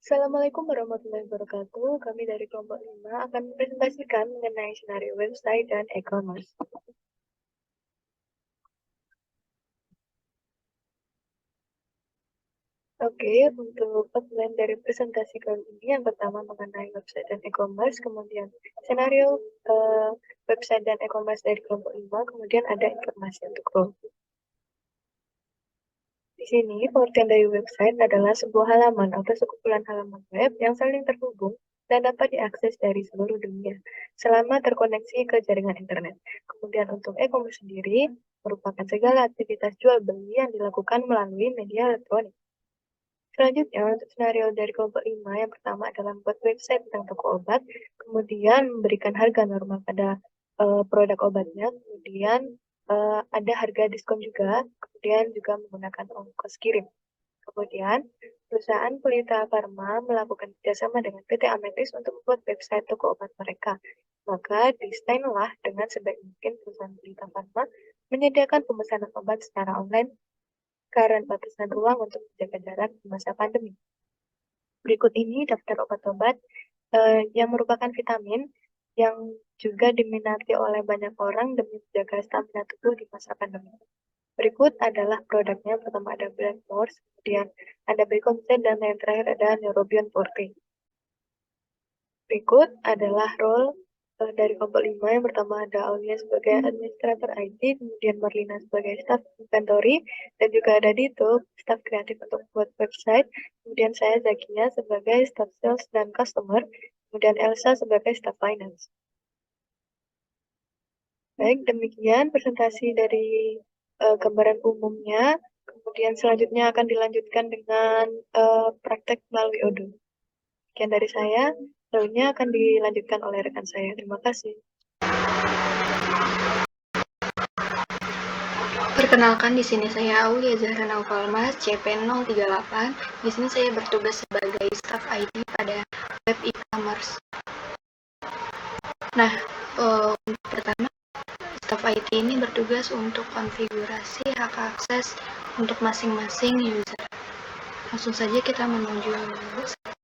Assalamualaikum warahmatullahi wabarakatuh. Kami dari kelompok 5 akan mempresentasikan mengenai senario website dan e-commerce. Oke, untuk outline dari presentasi kali ini yang pertama mengenai website dan e-commerce, kemudian senario website dan e-commerce dari kelompok 5, kemudian ada informasi untuk kelompok. Di sini, pengertian dari website adalah sebuah halaman atau sekumpulan halaman web yang saling terhubung dan dapat diakses dari seluruh dunia selama terkoneksi ke jaringan internet. Kemudian untuk e-commerce sendiri merupakan segala aktivitas jual beli yang dilakukan melalui media elektronik. Selanjutnya, untuk skenario dari kelompok 5, yang pertama adalah membuat website tentang toko obat, kemudian memberikan harga normal pada produk obatnya, kemudian ada harga diskon juga, kemudian juga menggunakan ongkos kirim. Kemudian, perusahaan Pelita Farma melakukan kerjasama dengan PT Ametis untuk membuat website toko obat mereka. Maka, desainlah dengan sebaik mungkin perusahaan Pelita Farma menyediakan pemesanan obat secara online karena batasan ruang untuk menjaga jarak di masa pandemi. Berikut ini daftar obat-obat yang merupakan vitamin yang juga diminati oleh banyak orang demi menjaga stamina tubuh di masa pandemi. Berikut adalah produknya. Pertama ada Blackmores, kemudian ada Bricontin, dan yang terakhir ada Neurobion Forte. Berikut adalah role dari kelompok 5. Yang pertama ada Aulia sebagai administrator IT, kemudian Marlina sebagai staff inventory, dan juga ada Dito, staff kreatif untuk buat website, kemudian saya Zakia sebagai staff sales dan customer, kemudian Elsa sebagai staff finance. Baik, demikian presentasi dari gambaran umumnya. Kemudian selanjutnya akan dilanjutkan dengan praktek melalui Odoo. Sekian dari saya, selanjutnya akan dilanjutkan oleh rekan saya. Terima kasih. Perkenalkan, di sini saya Aulia Zahra Naufalmas, CP038. Di sini saya bertugas sebagai staf IT pada web e-commerce. Nah, untuk pertama, staf IT ini bertugas untuk konfigurasi hak akses untuk masing-masing user. Langsung saja kita menuju setting.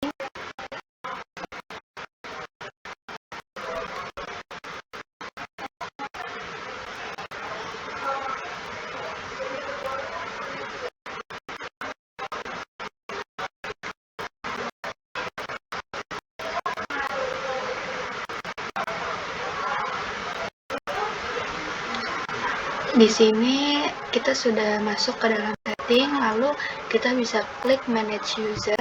Di sini kita sudah masuk ke dalam setting, lalu kita bisa klik manage user.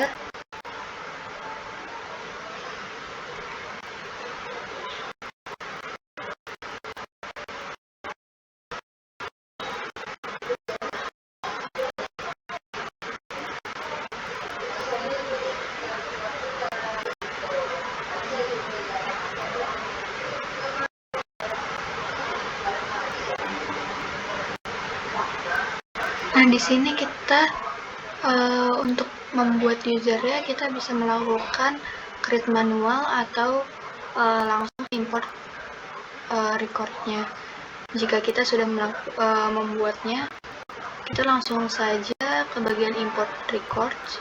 Nah, di sini kita untuk membuat usernya kita bisa melakukan create manual atau langsung import recordnya. Jika kita sudah membuatnya, kita langsung saja ke bagian import records.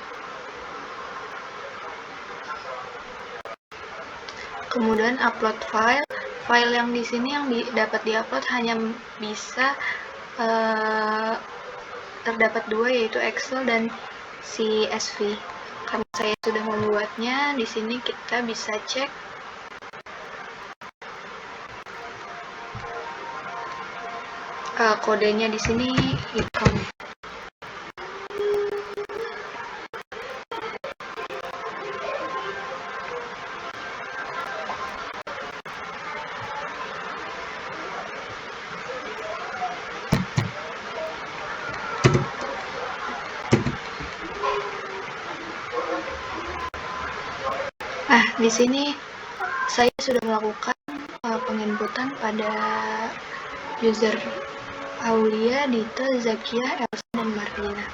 Kemudian upload file. File yang di sini yang dapat diupload hanya bisa terdapat dua, yaitu Excel dan CSV. Karena saya sudah membuatnya, di sini kita bisa cek kodenya di sini icon. Di sini saya sudah melakukan penginputan pada user Aulia, Dita, Zakia, Elsa, dan Marlina.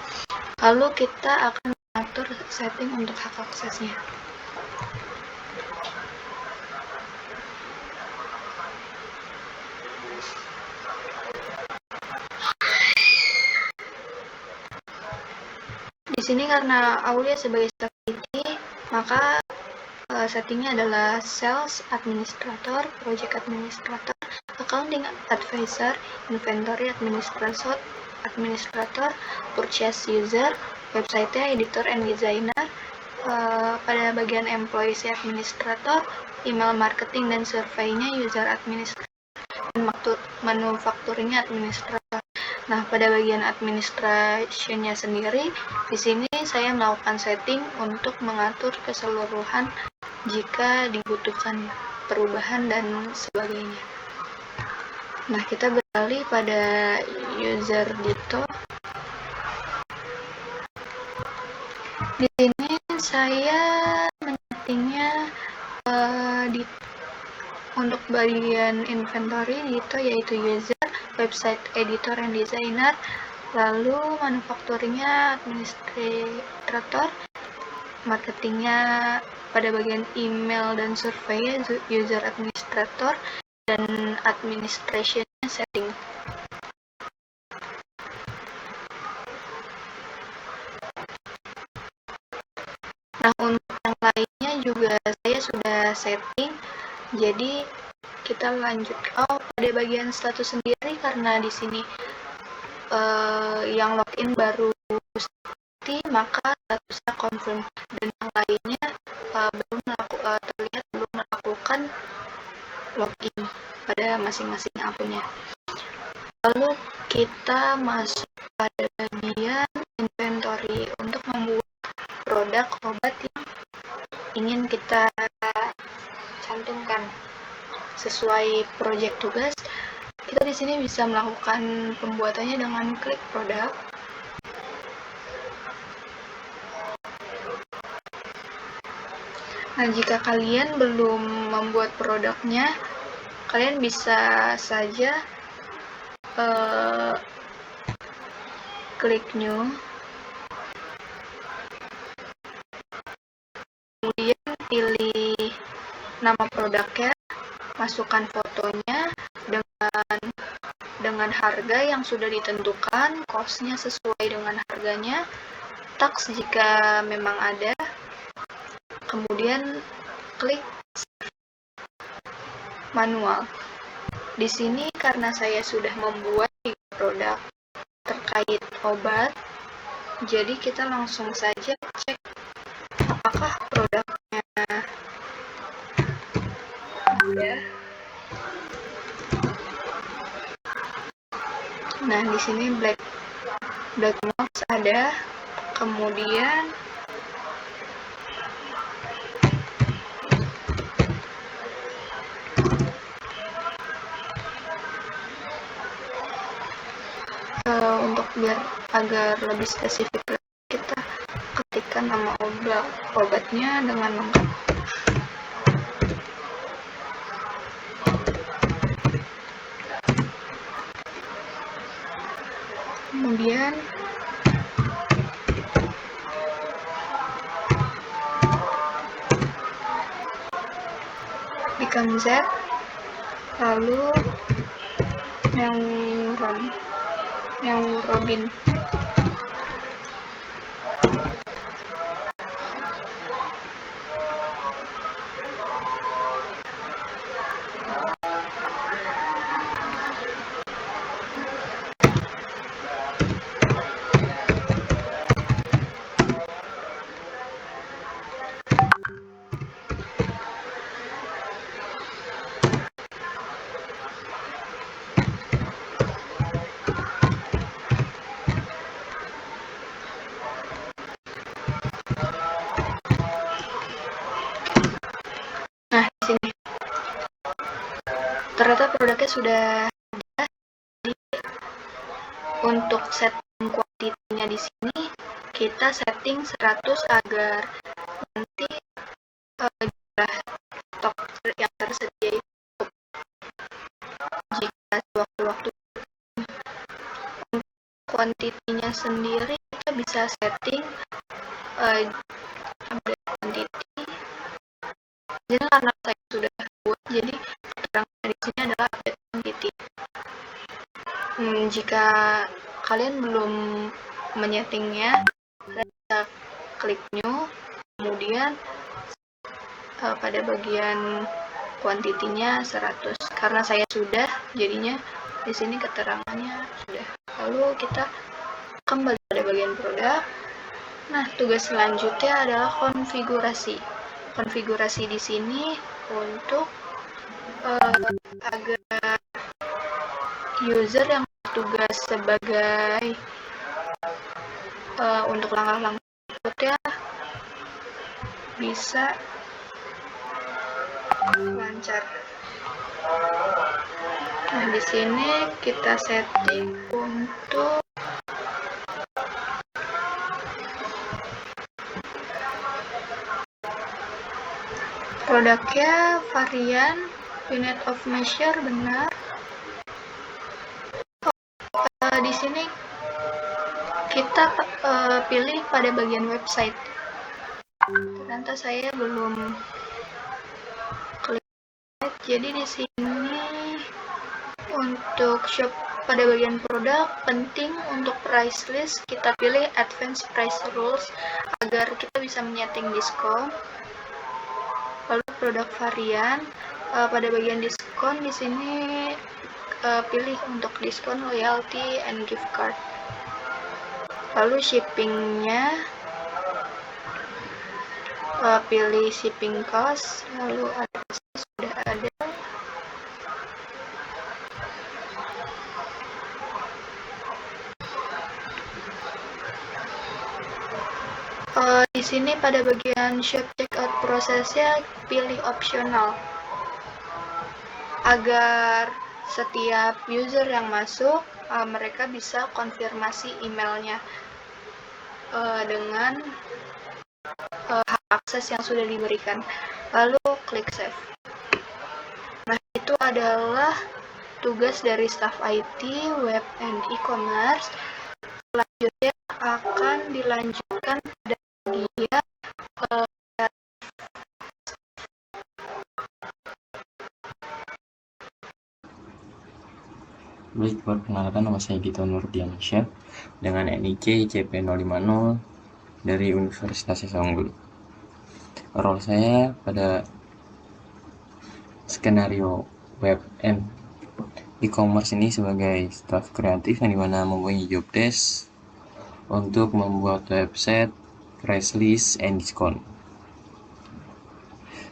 Lalu kita akan mengatur setting untuk hak aksesnya. Di sini karena Aulia sebagai staff IT, Maka settingnya adalah sales administrator, project administrator, accounting advisor, inventory administrator, purchase user, website editor and designer. Pada bagian employees administrator, email marketing dan surveinya user administrator, dan manufacturingnya administrator. Nah, pada bagian administrationnya sendiri, di sini saya melakukan setting untuk mengatur keseluruhan jika dibutuhkan perubahan dan sebagainya. Nah, kita beralih pada user dito. Di sini saya menyetingnya untuk bagian inventory dito, yaitu user, website editor and designer, lalu manufacturingnya administrator, marketingnya pada bagian email dan survei user administrator, dan administrationnya setting. Nah, untuk yang lainnya juga saya sudah setting, jadi kita lanjut pada bagian status sendiri, karena di sini yang login baru maka statusnya confirm, dan yang lainnya terlihat belum melakukan login pada masing-masing akunnya. Lalu kita masuk pada bagian inventory untuk membuat produk obat yang ingin kita cantumkan sesuai project tugas. Kita di sini bisa melakukan pembuatannya dengan klik produk. Nah, jika kalian belum membuat produknya, kalian bisa saja klik new, kemudian pilih nama produknya, masukkan fotonya dengan harga yang sudah ditentukan, cost-nya sesuai dengan harganya, tax jika memang ada, kemudian klik manual. Di sini karena saya sudah membuat produk terkait obat, jadi kita langsung saja cek apakah produknya ada. Nah, di sini black box ada, kemudian untuk biar agar lebih spesifik, kita ketikkan nama obatnya dengan lengkap. Kemudian become Z, lalu Robin. Ternyata produknya sudah ada. Untuk setting kuantitinya di sini kita setting 100 agar nanti jumlah stok yang tersedia itu jika sewaktu-waktu. Untuk kuantitinya sendiri kita bisa setting update quantity. Jadi karena saya sudah buat, jadi keterangannya di sini adalah update quantity. Jika kalian belum menyetingnya, kalian bisa klik new, kemudian pada bagian kuantitinya 100. Karena saya sudah, jadinya di sini keterangannya sudah. Lalu kita kembali pada bagian produk. Nah, tugas selanjutnya adalah konfigurasi. Konfigurasi di sini untuk agar user yang bertugas sebagai untuk langkah-langkah berikutnya bisa lancar. Nah, di sini kita setting untuk produknya varian unit of measure benar. Di sini kita pilih pada bagian website. Ternyata saya belum klik. Jadi di sini untuk shop pada bagian produk penting untuk price list kita pilih advanced price rules agar kita bisa menyeting diskon. Lalu produk varian pada bagian diskon di sini pilih untuk diskon loyalty and gift card. Lalu shippingnya pilih shipping cost, lalu sudah ada. Di sini pada bagian shop checkout prosesnya pilih opsional agar setiap user yang masuk mereka bisa konfirmasi emailnya dengan hak akses yang sudah diberikan. Lalu klik save. Nah, itu adalah tugas dari staff IT, web, and e-commerce. Selanjutnya akan dilanjutkan pada bagian Baik, perkenalkan nama saya Dito Nurdiansyah dengan NIK CP050 dari Universitas Unggul. Role saya pada skenario web and e-commerce ini sebagai staff kreatif yang dimana mempunyai job desk untuk membuat website, price list, and discount.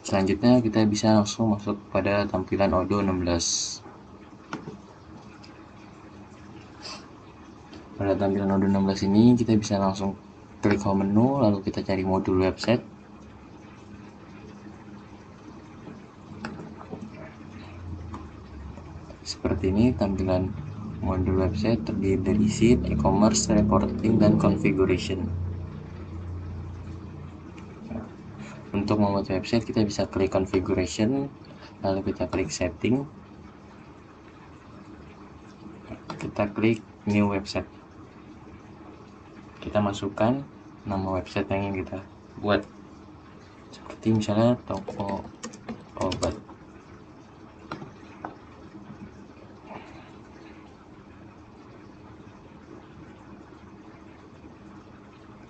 Selanjutnya kita bisa langsung masuk pada tampilan Odoo 16. Pada tampilan Odoo 16 ini kita bisa langsung klik home menu, lalu kita cari modul website. Seperti ini tampilan modul website terdiri dari sheet, e-commerce, reporting, dan configuration. Untuk membuat website kita bisa klik configuration, lalu kita klik setting, kita klik new website, kita masukkan nama website yang ingin kita buat, seperti misalnya toko obat.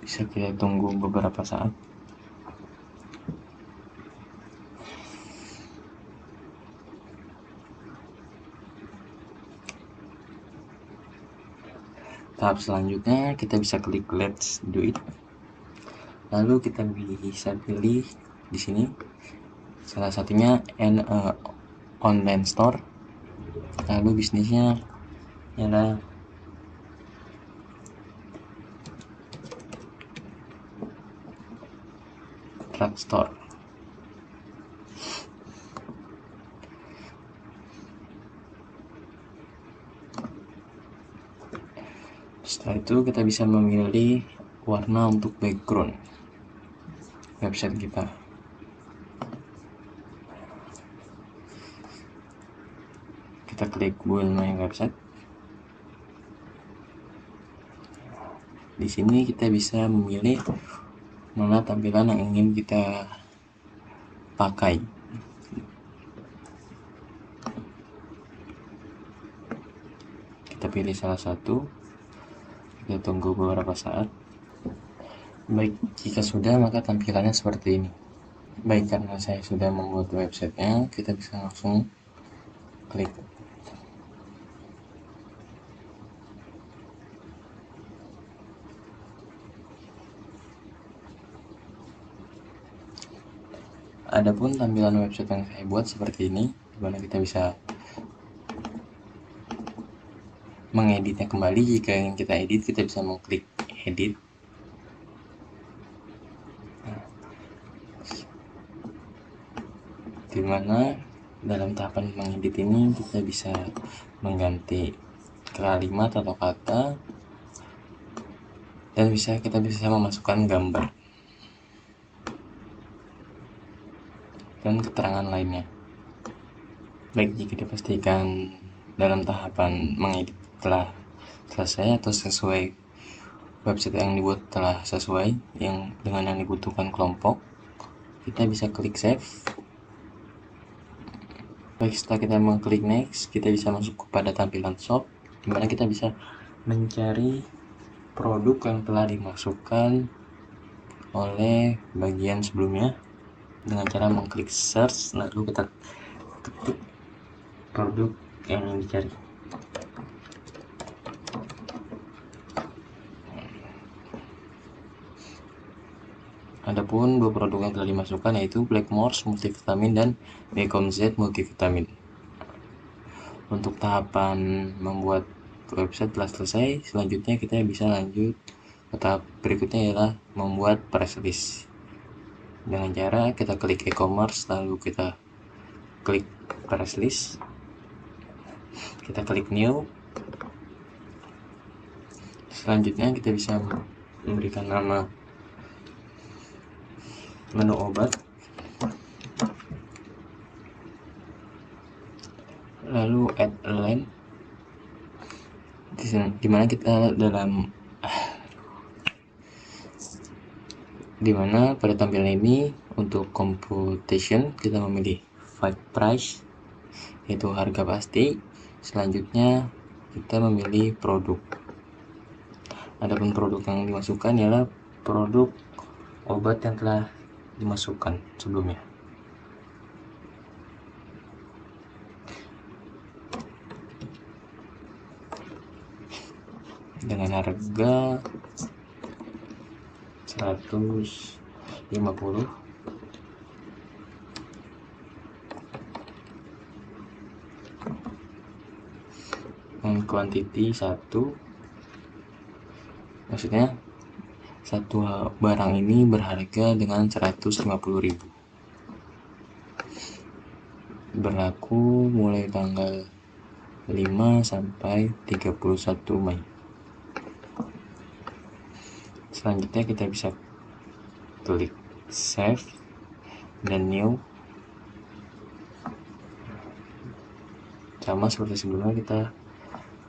Bisa kita tunggu beberapa saat. Tahap selanjutnya kita bisa klik let's do it. Lalu kita bisa pilih di sini salah satunya online store. Lalu bisnisnya adalah drugstore. Setelah itu kita bisa memilih warna untuk background website kita. Kita klik build my website. Di sini kita bisa memilih mana tampilan yang ingin kita pakai. Kita pilih salah satu. Kita tunggu beberapa saat. Baik, jika sudah maka tampilannya seperti ini. Baik, karena saya sudah membuat websitenya, kita bisa langsung klik. Adapun tampilan website yang saya buat seperti ini, dimana kita bisa mengeditnya kembali. Jika ingin kita edit, kita bisa mengklik edit. Dimana dalam tahapan mengedit ini kita bisa mengganti kalimat atau kata, dan kita bisa memasukkan gambar dan keterangan lainnya. Baik, jika dipastikan dalam tahapan mengedit telah selesai atau sesuai, website yang dibuat telah sesuai dengan yang dibutuhkan kelompok, kita bisa klik save. Baik, setelah kita mengklik next, kita bisa masuk kepada tampilan shop, dimana kita bisa mencari produk yang telah dimasukkan oleh bagian sebelumnya dengan cara mengklik search, lalu kita ketik produk yang ingin dicari. Adapun dua produk yang telah dimasukkan yaitu Blackmores multivitamin dan Becom Z multivitamin. Untuk tahapan membuat website telah selesai, selanjutnya kita bisa lanjut ke tahap berikutnya, adalah membuat press list. Dengan cara kita klik e-commerce, lalu kita klik press list, kita klik new. Selanjutnya kita bisa memberikan nama menu obat, lalu add a link, dimana pada tampilan ini untuk computation kita memilih find price, yaitu harga pasti. Selanjutnya kita memilih produk. Adapun produk yang dimasukkan ialah produk obat yang telah dimasukkan sebelumnya. Dengan harga 150, dan quantity 1, maksudnya satu barang ini berharga dengan 150.000, berlaku mulai tanggal 5 sampai 31 Mei. Selanjutnya kita bisa klik save dan new. Sama seperti sebelumnya, kita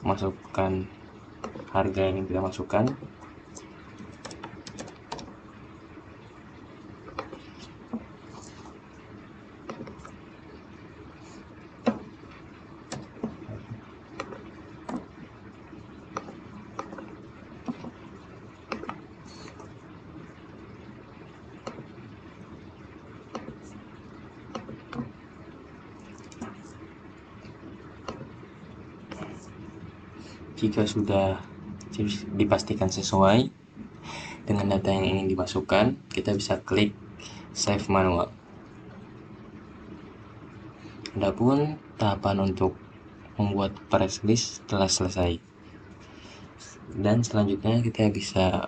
masukkan harga yang kita masukkan. Jika sudah dipastikan sesuai dengan data yang ingin dimasukkan, kita bisa klik save manual. Adapun tahapan untuk membuat press list telah selesai, dan selanjutnya kita bisa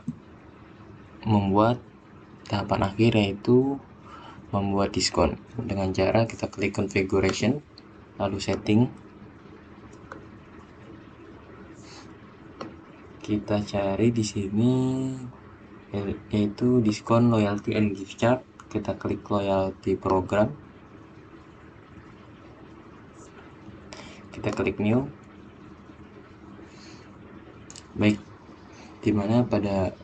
membuat tahapan akhir, yaitu membuat diskon. Dengan cara kita klik configuration, lalu setting, kita cari di sini yaitu diskon loyalty and gift card. Kita klik loyalty program, kita klik new. Baik, dimana pada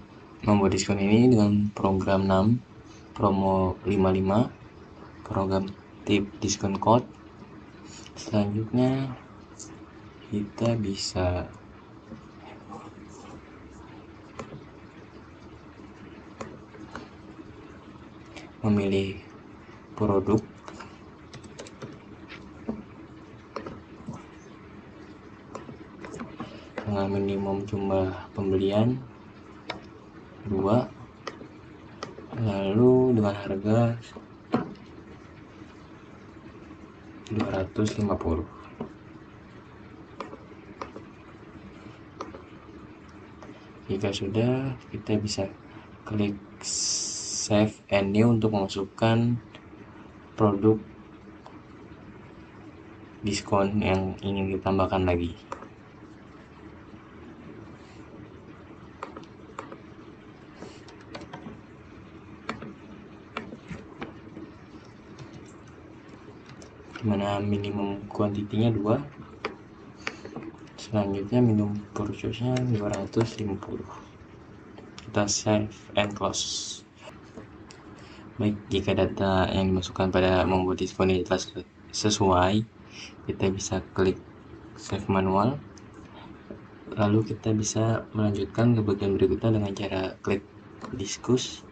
membuat diskon ini dengan program 6 promo 55, program tip diskon code. Selanjutnya kita bisa memilih produk dengan minimum jumlah pembelian 2, lalu dengan harga 250. Jika sudah, kita bisa klik save and new untuk memasukkan produk diskon yang ingin ditambahkan lagi. Dimana minimum kuantitinya 2, selanjutnya minimum purchase-nya 250. Kita save and close. Baik, jika data yang dimasukkan pada membuat diskon ini telah sesuai, kita bisa klik save manual, lalu kita bisa melanjutkan ke bagian berikutnya dengan cara klik diskus.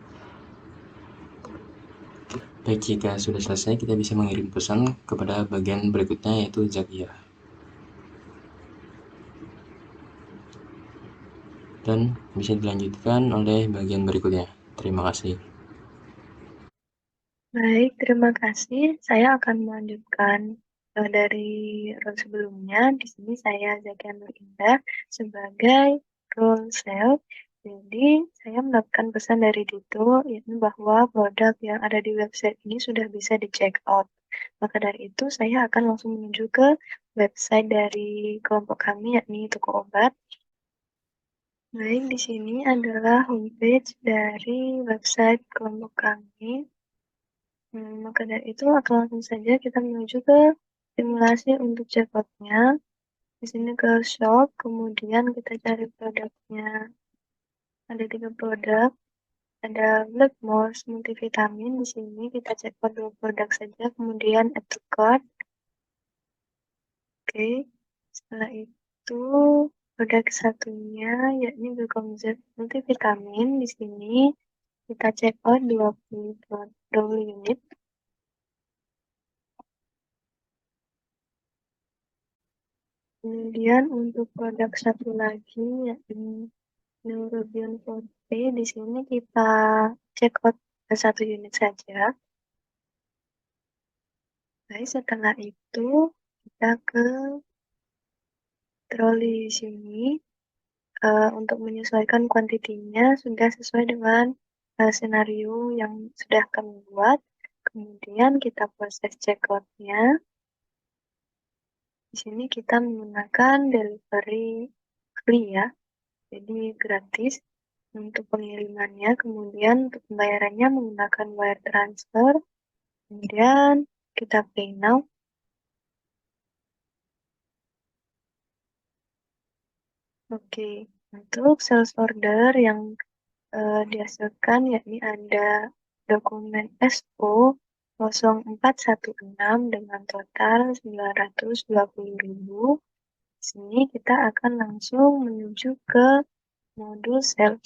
Baik, jika sudah selesai, kita bisa mengirim pesan kepada bagian berikutnya, yaitu Zakia. Dan bisa dilanjutkan oleh bagian berikutnya. Terima kasih. Baik, terima kasih. Saya akan melanjutkan dari role sebelumnya. Di sini saya Zakia Nur Indah sebagai role sales. Jadi, saya mendapatkan pesan dari Dito, yakni bahwa produk yang ada di website ini sudah bisa di check out. Maka dari itu, saya akan langsung menuju ke website dari kelompok kami, yakni toko obat. Baik, di sini adalah homepage dari website kelompok kami. Maka dari itu akan langsung saja kita menuju ke simulasi untuk checkout-nya. Di sini ke shop, kemudian kita cari produknya. Ada 3 produk, ada Blackmores multivitamin. Di sini kita checkout 2 produk saja, kemudian add to cart. Oke, setelah itu produk satunya yakni Glucomzet multivitamin. Di sini kita checkout 20 unit. Kemudian untuk produk satu lagi yakni Neurobion Forte, di sini kita check out 1 unit saja. Baik, setelah itu kita ke troli sini. Untuk menyesuaikan kuantitinya sudah sesuai dengan senario yang sudah kami buat. Kemudian kita proses checkout-nya. Di sini kita menggunakan delivery free ya, jadi gratis untuk pengirimannya. Kemudian untuk pembayarannya menggunakan wire transfer. Kemudian kita pay now. Oke, untuk sales order yang dihasilkan yakni ada dokumen SO 0416 dengan total 920.000. Di sini kita akan langsung menuju ke modul sales.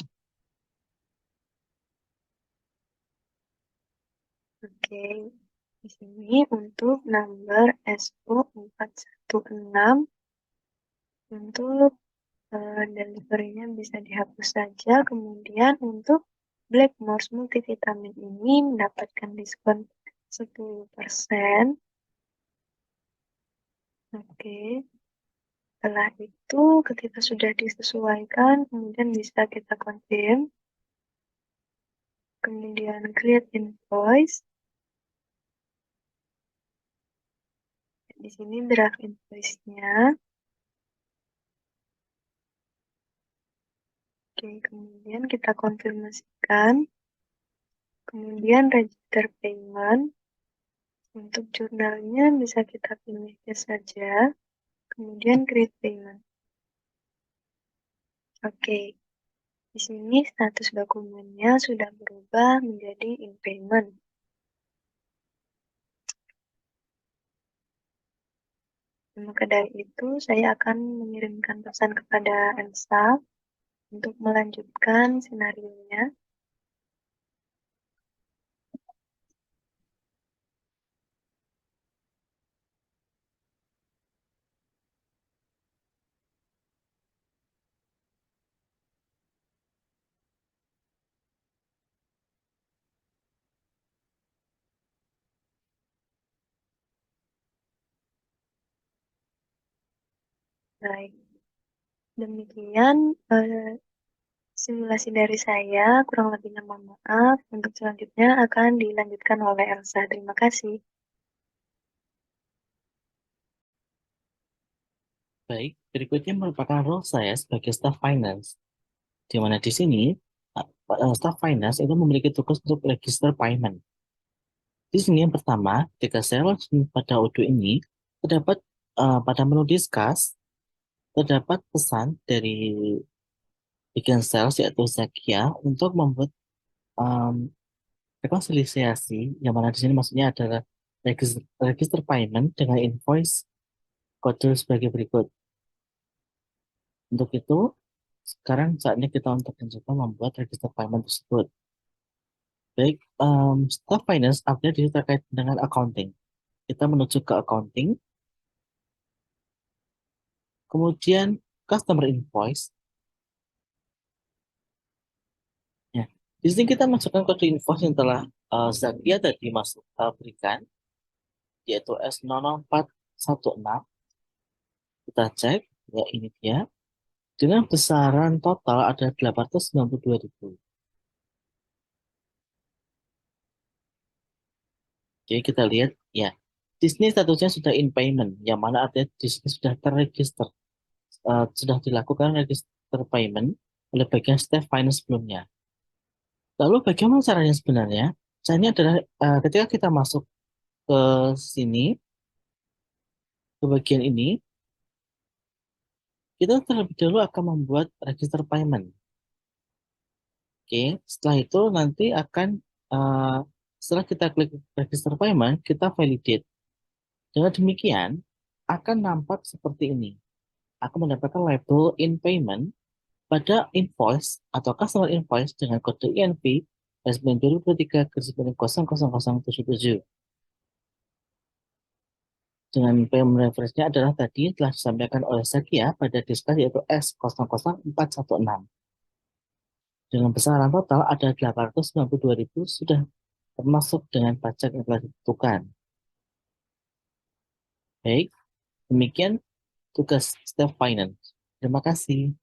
Oke, di sini untuk number SO 416 untuk delivery-nya bisa dihapus saja. Kemudian untuk Blackmores multivitamin ini mendapatkan diskon 10%. Oke. Setelah itu ketika sudah disesuaikan, kemudian bisa kita confirm. Kemudian create invoice. Di sini draft invoice-nya. Oke, kemudian kita konfirmasikan. Kemudian register payment. Untuk jurnalnya bisa kita pilih saja. Kemudian create payment. Oke, di sini status dokumennya sudah berubah menjadi in payment. Maka dari itu, saya akan mengirimkan pesan kepada Elsa untuk melanjutkan senarionya. Baik, demikian simulasi dari saya, kurang lebihnya mohon maaf. Untuk selanjutnya akan dilanjutkan oleh Elsa. Terima kasih. Baik, berikutnya merupakan role saya sebagai staff finance, di mana di sini staff finance itu memiliki tugas untuk register payment. Di sini yang pertama, ketika saya launching pada Odoo ini, terdapat pada menu discuss, terdapat pesan dari bagian sales yaitu Zakia untuk membuat um, rekonsiliasi, yang mana di sini maksudnya adalah register payment dengan invoice kode sebagai berikut. Untuk itu, sekarang saatnya kita untuk mencoba membuat register payment tersebut. Baik, staff finance update di terkait dengan accounting. Kita menuju ke accounting, kemudian customer invoice. Ya, di sini kita masukkan kode invoice yang telah Zakia tadi berikan, yaitu S00416. Kita cek, ya ini dia. Dengan besaran total ada 892.000. Jadi kita lihat, ya, di sini statusnya sudah in payment, yang mana artinya di sini sudah terregister, sudah dilakukan register payment oleh bagian staff finance sebelumnya. Lalu bagaimana caranya sebenarnya? Caranya adalah ketika kita masuk ke sini, ke bagian ini, kita terlebih dahulu akan membuat register payment. Oke, setelah itu nanti akan, setelah kita klik register payment, kita validate. Dengan demikian, akan nampak seperti ini. Akan mendapatkan label in payment pada invoice atau customer invoice dengan kode INV 2023-000077. Dengan payment reference-nya adalah tadi telah disampaikan oleh Zakia pada diskus yaitu S00416. Dengan besaran total ada 892.000 sudah termasuk dengan pajak yang telah ditentukan. Baik, demikian tugas staff finance. Terima kasih.